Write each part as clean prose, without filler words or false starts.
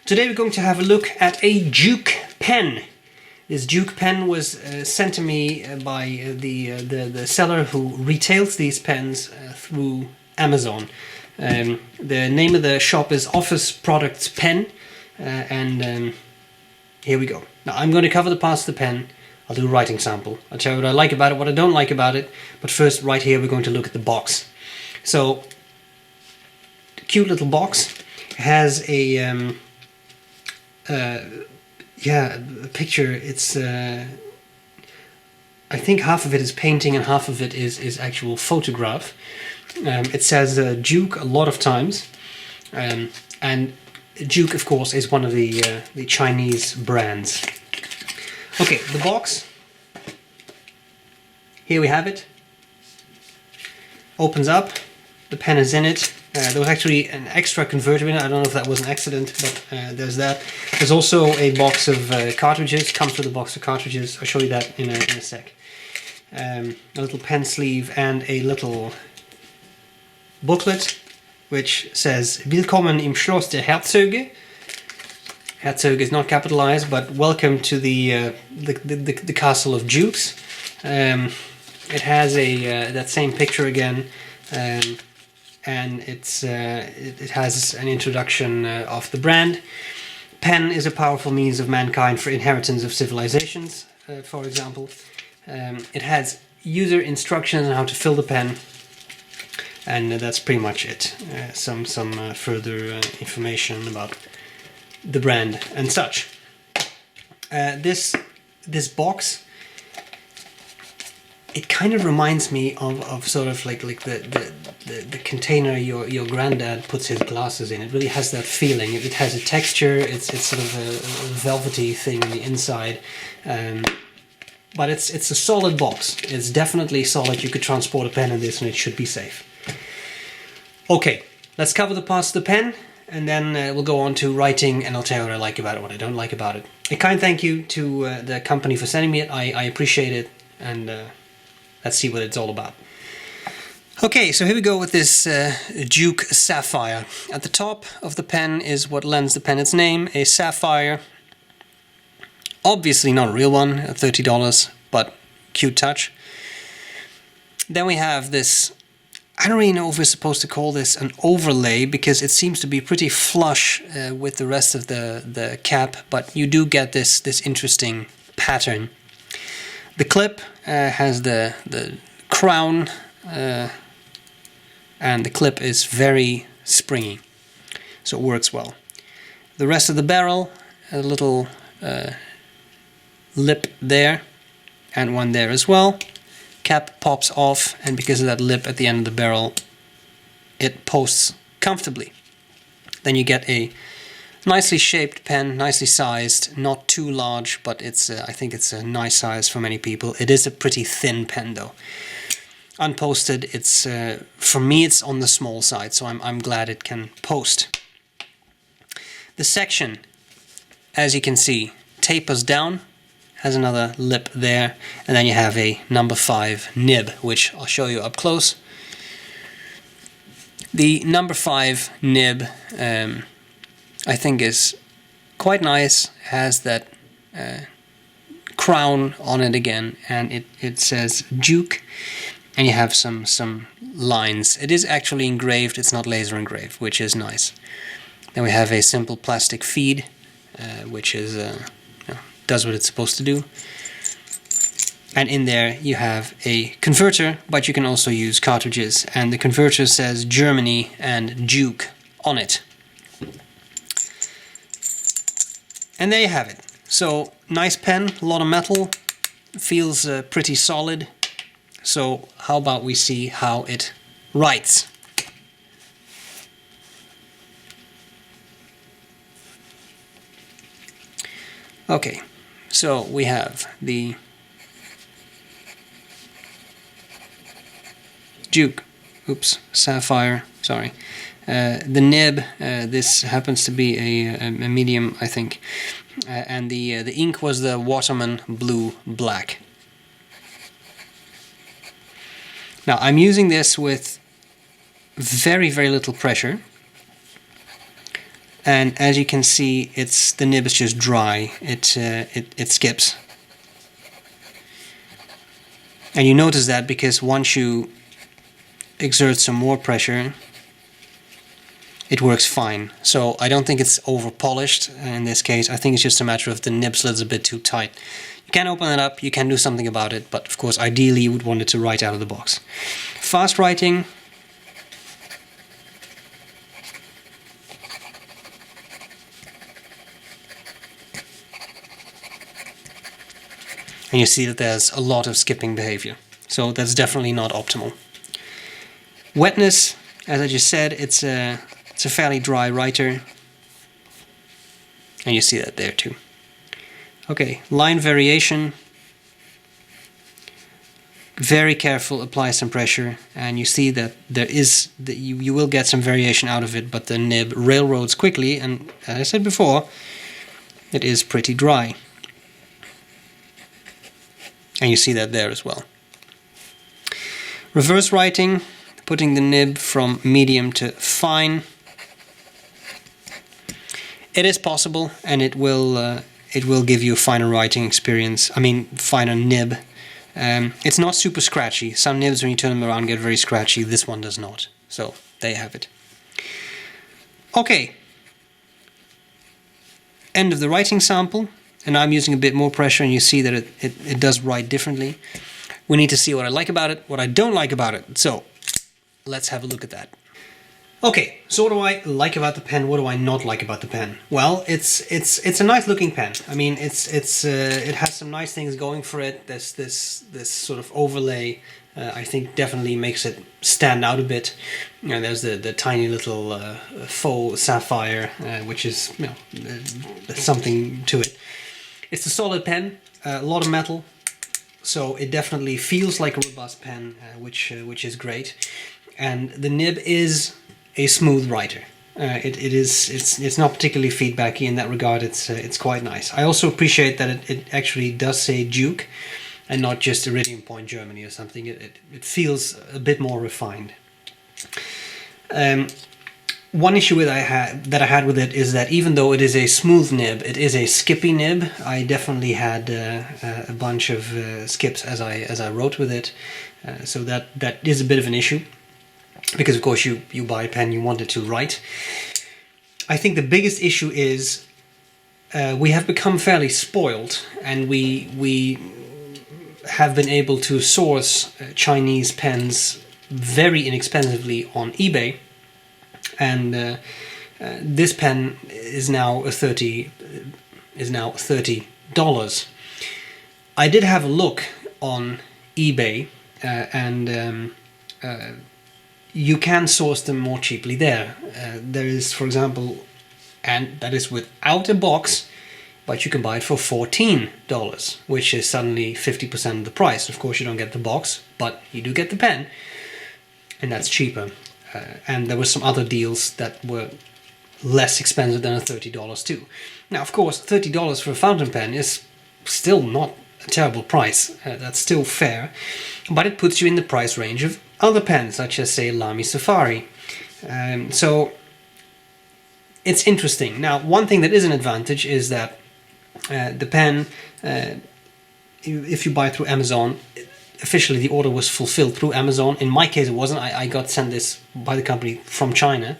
Today we're going to have a look at a Duke pen. This Duke pen was sent to me by the seller who retails these pens through Amazon. The name of the shop is Office Products Pen, and here we go. Now I'm going to cover the parts of the pen. I'll do a writing sample. I'll tell you what I like about it, what I don't like about it, but first right here we're going to look at the box. So, cute little box. It has a a picture. It's I think half of it is painting and half of it is actual photograph. It says Duke a lot of times, and Duke, of course, is one of the Chinese brands. Okay, the box. Here we have it. Opens up. The pen is in it. There was actually an extra converter in it. I don't know if that was an accident, but there's that. There's also a box of cartridges. Comes with a box of cartridges. I'll show you that in a sec. A little pen sleeve and a little booklet which says Willkommen im Schloss der Herzöge. Herzog is not capitalized, but welcome to the castle of Dukes. It has that same picture again. And it has an introduction of the brand. Pen is a powerful means of mankind for inheritance of civilizations, for example. It has user instructions on how to fill the pen, and that's pretty much it. Some further information about the brand and such. This box, it kind of reminds me of sort of like the container your granddad puts his glasses in. It really has that feeling. It has a texture. It's sort of a velvety thing on the inside, but it's a solid box. It's definitely solid. You could transport a pen in this, and it should be safe. Okay, let's cover the parts of the pen, and then we'll go on to writing, and I'll tell you what I like about it, what I don't like about it. A kind thank you to the company for sending me it. I appreciate it, and let's see what it's all about. Okay, so here we go with this Duke Sapphire. At the top of the pen is what lends the pen its name, a sapphire. Obviously not a real one, $30, but cute touch. Then we have this, I don't really know if we're supposed to call this an overlay, because it seems to be pretty flush with the rest of the cap, but you do get this interesting pattern. The clip has the crown, and the clip is very springy, so it works well. The rest of the barrel, a little lip there, and one there as well. Cap pops off, and because of that lip at the end of the barrel, it posts comfortably. Then you get a nicely shaped pen, nicely sized, not too large, but it's I think it's a nice size for many people. It is a pretty thin pen though. Unposted, it's for me it's on the small side, so I'm glad it can post. The section, as you can see, tapers down, has another lip there, and then you have a number 5 nib, which I'll show you up close. The number 5 nib I think is quite nice, has that crown on it again, and it says Duke, and you have some lines. It is actually engraved, it's not laser engraved, which is nice. Then we have a simple plastic feed, which is does what it's supposed to do. And in there you have a converter, but you can also use cartridges, and the converter says Germany and Duke on it. And there you have it. So, nice pen, a lot of metal, feels pretty solid. So how about we see how it writes. Okay, so we have the Duke, Sapphire, sorry. The nib, this happens to be a medium, I think, and the ink was the Waterman Blue Black. Now I'm using this with very little pressure, and as you can see, the nib is just dry. It skips, and you notice that because once you exert some more pressure, it works fine. So I don't think it's over polished in this case. I think it's just a matter of the nib slit's a bit too tight. You can open it up, you can do something about it, but of course ideally you would want it to write out of the box. Fast writing. And you see that there's a lot of skipping behavior. So that's definitely not optimal. Wetness, as I just said, it's a fairly dry writer. And you see that there too. Okay, line variation. Very careful, apply some pressure, and you see that you will get some variation out of it, but the nib railroads quickly, and as I said before, it is pretty dry. And you see that there as well. Reverse writing, putting the nib from medium to fine. It is possible, and it will give you a finer writing experience. I mean, finer nib. It's not super scratchy. Some nibs, when you turn them around, get very scratchy. This one does not. So there you have it. Okay. End of the writing sample. And I'm using a bit more pressure, and you see that it does write differently. We need to see what I like about it, what I don't like about it. So let's have a look at that. Okay, so what do I like about the pen? What do I not like about the pen? Well, it's a nice looking pen. I mean, it has some nice things going for it. There's this sort of overlay. I think definitely makes it stand out a bit. You know, there's the tiny little faux sapphire, which is, you know, there's something to it. It's a solid pen, a lot of metal, so it definitely feels like a robust pen, which is great. And the nib is a smooth writer. It's not particularly feedbacky in that regard. It's quite nice. I also appreciate that it actually does say Duke and not just Iridium Point Germany or something. It feels a bit more refined. One issue that I had with it is that even though it is a smooth nib, it is a skippy nib. I definitely had a bunch of skips as I wrote with it, so that is a bit of an issue. Because of course you buy a pen, you want it to write. I think the biggest issue is we have become fairly spoiled, and we have been able to source Chinese pens very inexpensively on eBay, and this pen is now $30. I did have a look on eBay, and you can source them more cheaply there. There is, for example, and that is without a box, but you can buy it for $14, which is suddenly 50% of the price. Of course, you don't get the box, but you do get the pen, and that's cheaper. And there were some other deals that were less expensive than $30 too. Now, of course, $30 for a fountain pen is still not a terrible price. That's still fair, but it puts you in the price range of other pens, such as, say, Lamy Safari. So it's interesting. Now, one thing that is an advantage is that the pen, if you buy through Amazon, officially the order was fulfilled through Amazon. In my case, it wasn't. I got sent this by the company from China.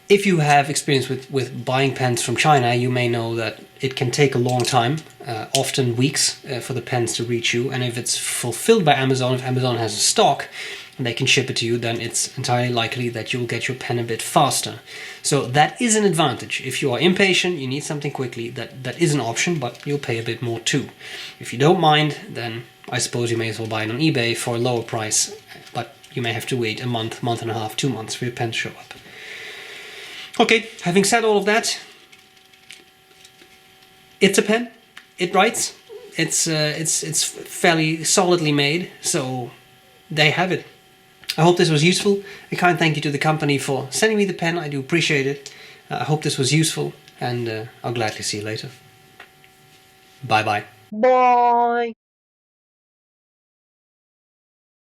If you have experience with buying pens from China, you may know that it can take a long time, often weeks, for the pens to reach you. And if it's fulfilled by Amazon, if Amazon has a stock and they can ship it to you, then it's entirely likely that you'll get your pen a bit faster. So that is an advantage. If you are impatient, you need something quickly, that is an option, but you'll pay a bit more too. If you don't mind, then I suppose you may as well buy it on eBay for a lower price, but you may have to wait a month, month and a half, 2 months for your pen to show up. Okay, having said all of that, it's a pen. It writes. It's fairly solidly made, so there you have it. I hope this was useful. A kind thank you to the company for sending me the pen. I do appreciate it. I hope this was useful, and I'll gladly see you later. Bye bye. Bye.